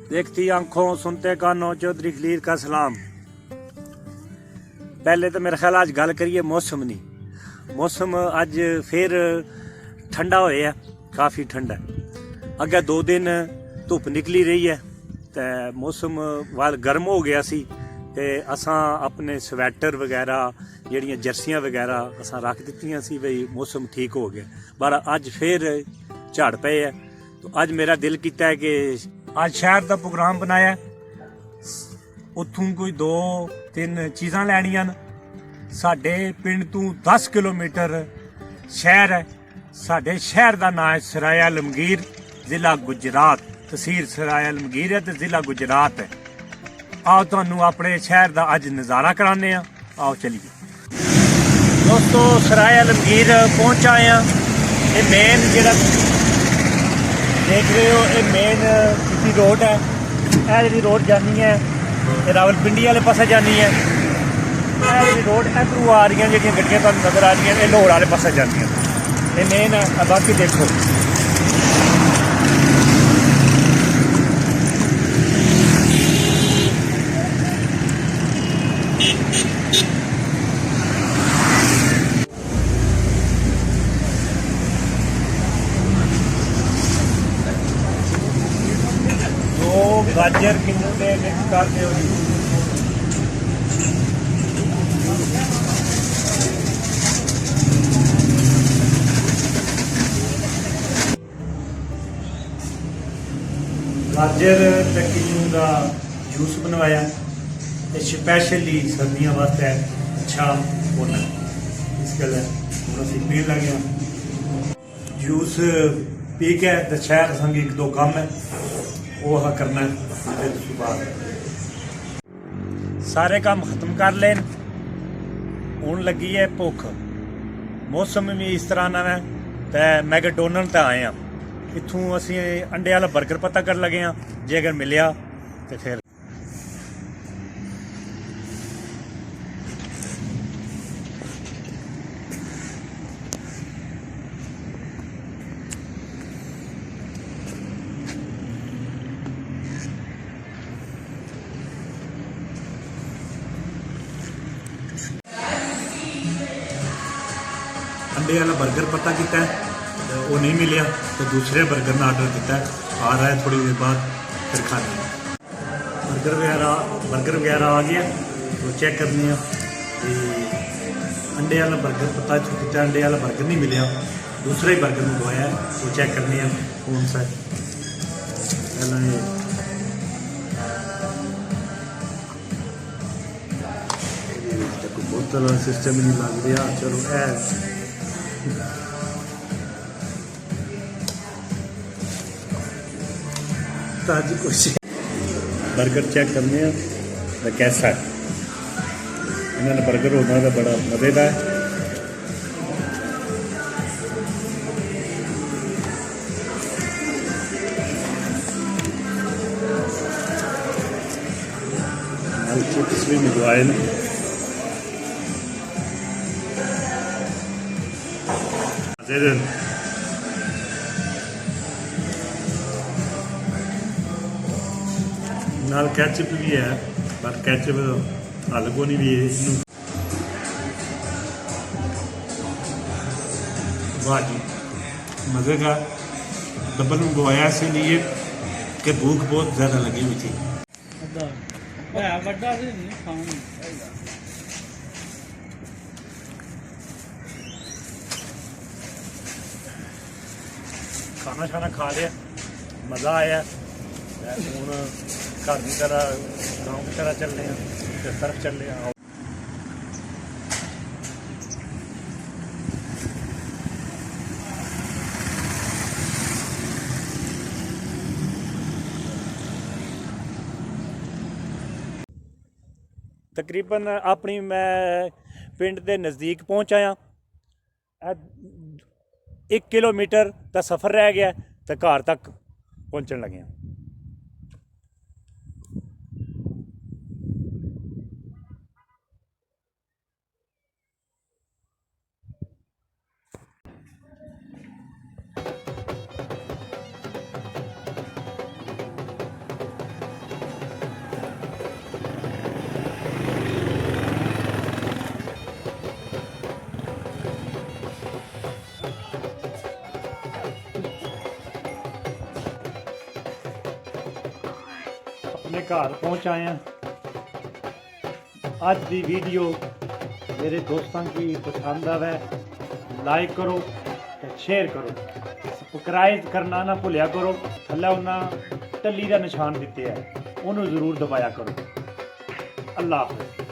देखती आंखों सुनते कानों, चौधरी खलील का सलाम। पहले तो मेरा ख्याल आज गल करिए मौसम दी। मौसम अज फिर ठंडा होया, काफ़ी ठंडा। अगे 2 दिन धुप निकली रही है तो मौसम वाल गर्म हो गया सी ते असां अपने स्वैटर वगैरह जड़ियाँ जर्सियां वगैरह असां रख दित्तियां सी बई मौसम ठीक हो गया। पर अज फिर झाड़ पे है तो अज मेरा दिल किया है कि अज शहर का प्रोग्राम बनाया। उत्थों कोई 2-3 चीज़ां लैनियां न। साडे पिंड तो 10 किलोमीटर शहर है। साडे शहर का नाम है सराय आलमगीर, जिला गुजरात। तहसील सराय आलमगीर है तो जिला गुजरात है। आओ तुहानू अपने शहर का अज नज़ारा कराने। आओ चलिए दोस्तों, सराय आलमगीर पहुंच आए हैं। ये मेन जिहड़ा देख रहे हो ये मेन सिटी रोड है। यह जी रोड जानी है ये रावलपिंडी वाले पासे जानी है। यह जी रोड इधरों आ रही जी गड्डियां तुहानू नज़र आ रही हैं, ये लाहौर वाले पासे जानी ये मेन है। बाकी देखो गाजर किन्ने मिक्स कर दो जी। गाजर ते किन्नू का जूस बनवाया स्पैशली सर्दियों वास्ते अच्छा होना। इस गल हम असीं पीन लगे जूस पी के तो शहर संग 1-2 काम है वो करना है। सारे काम खत्म कर लेन, हुण लगी है भुख। मौसम भी इस तरह ना है तो मैकडोनल्ड ते आए हैं। इत्थों असीं अंडे वाला बर्गर पता कर लगे हैं, जे अगर मिलिया तो फिर अंडे वाला बर्गर पता किया तो वो नहीं मिलिया तो दूसरे बर्गर में आर्डर किया। आ रहा है थोड़ी देर बाद फिर खाने। बर्गर वगैरह आ गया तो चेक करने अंडे वाला बर्गर पता किया, अंडे वाला बर्गर नहीं मिलिया। दूसरा ही बर्गर मंगवाया वो चेक करने कौन सा है। पहला ये बोतल सिस्टम ही नहीं लग रहा। चलो है ताजी कोशिश बर्गर चेक करने तो कैसा है। इन्होंने बर्गर होना तो बड़ा मज़ेदार है। चिप्स भी मंगवाए ना। नाल कैचअप भी है पर कैचअप हल को नहीं भी है। वाह जी मज़े का डबल मंगवाया इसलिए कि भूख बहुत ज़्यादा लगी हुई थी। खाना शाना खा लिया, मज़ा आया। हूँ घर की तरह गाँव की तरह चल रहे हैं, फिर तरफ चल रहे हैं। तकरीबन अपनी मैं पिंड के नज़दीक पहुँच आया। 1 किलोमीटर का सफ़र रह गया तो घर तक पहुँचन लगे। ਆਪਣੇ ਘਰ ਪਹੁੰਚ ਆਏ ਹਾਂ। ਅੱਜ ਦੀ ਵੀਡੀਓ ਮੇਰੇ ਦੋਸਤਾਂ की पसंद आवे लाइक करो ਤੇ शेयर करो, सब्सक्राइब करना ना भुलिया करो। थल्ले उन्हां टल्ली का निशान दिते है, ਉਹਨੂੰ ਜ਼ਰੂਰ दबाया करो। अल्लाह हाफिज़।